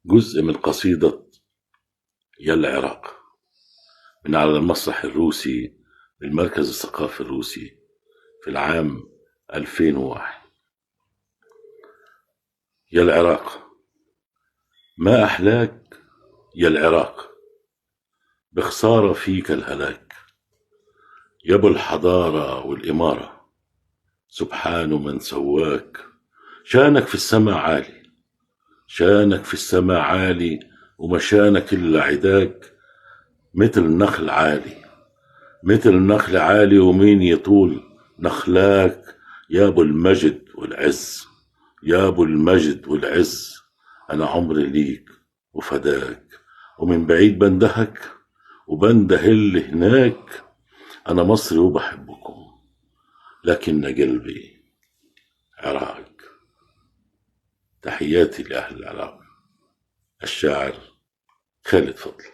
جزء من قصيدة يا العراق من على المسرح الروسي بالمركز الثقافي الروسي في العام 2001. يا العراق، ما أحلاك يا العراق، بخسارة فيك الهلاك، يا أبو الحضارة والإمارة، سبحان من سواك. شانك في السماء عالي، شانك في السماء عالي، ومشانك إلا عداك، مثل النخل عالي، مثل النخل عالي، ومين يطول نخلاك. يا أبو المجد والعز، يا أبو المجد والعز، أنا عمري ليك وفداك، ومن بعيد بندهك وبنده اللي هناك. أنا مصري وبحبكم، لكن قلبي عراق. تحياتي لأهل العراق. الشاعر خالد فضل.